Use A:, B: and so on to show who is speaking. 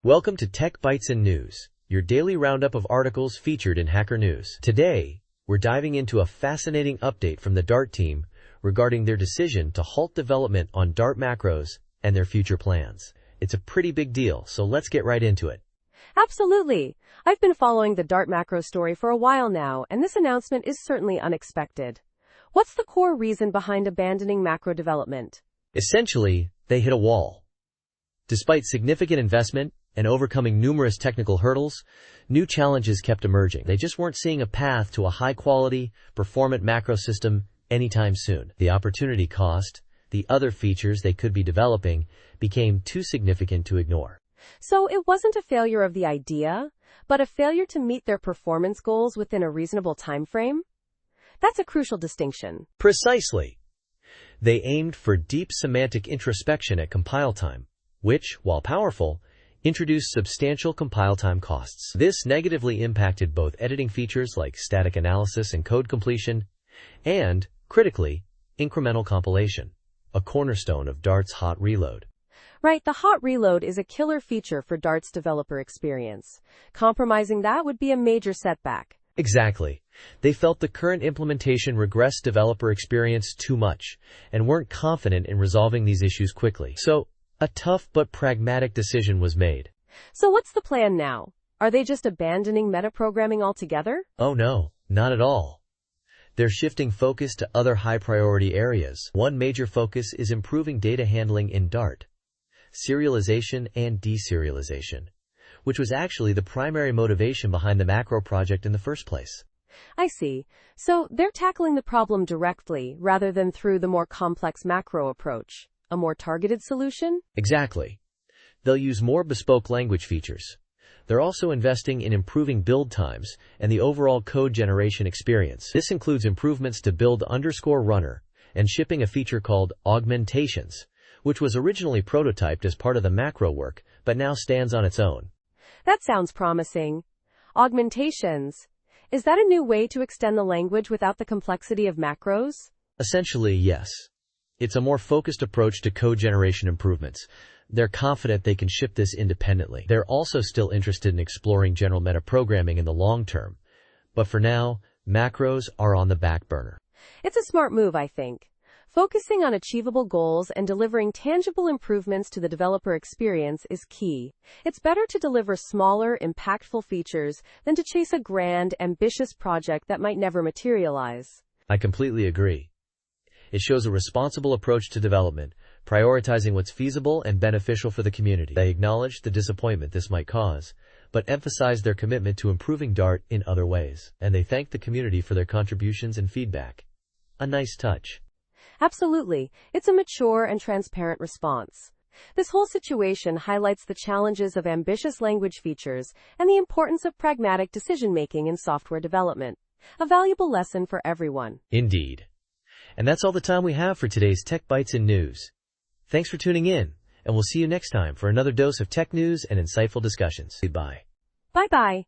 A: Welcome to Tech Bytes and News, your daily roundup of articles featured in Hacker News. Today, we're diving into a fascinating update from the Dart team regarding their decision to halt development on Dart macros and their future plans. It's a pretty big deal, so let's get right into it.
B: Absolutely. I've been following the Dart macro story for a while now, and this announcement is certainly unexpected. What's the core reason behind abandoning macro development?
A: Essentially, they hit a wall. Despite significant investment and overcoming numerous technical hurdles, new challenges kept emerging. They just weren't seeing a path to a high-quality, performant macro system anytime soon. The opportunity cost, the other features they could be developing, became too significant to ignore.
B: So it wasn't a failure of the idea, but a failure to meet their performance goals within a reasonable time frame? That's a crucial distinction.
A: Precisely. They aimed for deep semantic introspection at compile time, which, while powerful, introduced substantial compile time costs. This negatively impacted both editing features like static analysis and code completion, and, critically, incremental compilation, a cornerstone of Dart's hot reload.
B: Right, the hot reload is a killer feature for Dart's developer experience. Compromising that would be a major setback.
A: Exactly. They felt the current implementation regressed developer experience too much, and weren't confident in resolving these issues quickly. So, a tough but pragmatic decision was made.
B: So what's the plan now? Are they just abandoning metaprogramming altogether?
A: Oh no, not at all. They're shifting focus to other high-priority areas. One major focus is improving data handling in Dart, serialization and deserialization, which was actually the primary motivation behind the macro project in the first place.
B: I see. So they're tackling the problem directly rather than through the more complex macro approach. A more targeted solution?
A: Exactly. They'll use more bespoke language features. They're also investing in improving build times and the overall code generation experience. This includes improvements to build_runner and shipping a feature called augmentations, which was originally prototyped as part of the macro work, but now stands on its own.
B: That sounds promising. Augmentations. Is that a new way to extend the language without the complexity of macros?
A: Essentially, yes. It's a more focused approach to code generation improvements. They're confident they can ship this independently. They're also still interested in exploring general metaprogramming in the long term. But for now, macros are on the back burner.
B: It's a smart move, I think. Focusing on achievable goals and delivering tangible improvements to the developer experience is key. It's better to deliver smaller, impactful features than to chase a grand, ambitious project that might never materialize.
A: I completely agree. It shows a responsible approach to development, prioritizing what's feasible and beneficial for the community. They acknowledge the disappointment this might cause, but emphasize their commitment to improving Dart in other ways. And they thank the community for their contributions and feedback. A nice touch.
B: Absolutely. It's a mature and transparent response. This whole situation highlights the challenges of ambitious language features and the importance of pragmatic decision-making in software development. A valuable lesson for everyone.
A: Indeed. And that's all the time we have for today's Tech Bytes and News. Thanks for tuning in, and we'll see you next time for another dose of tech news and insightful discussions. Goodbye.
B: Bye-bye.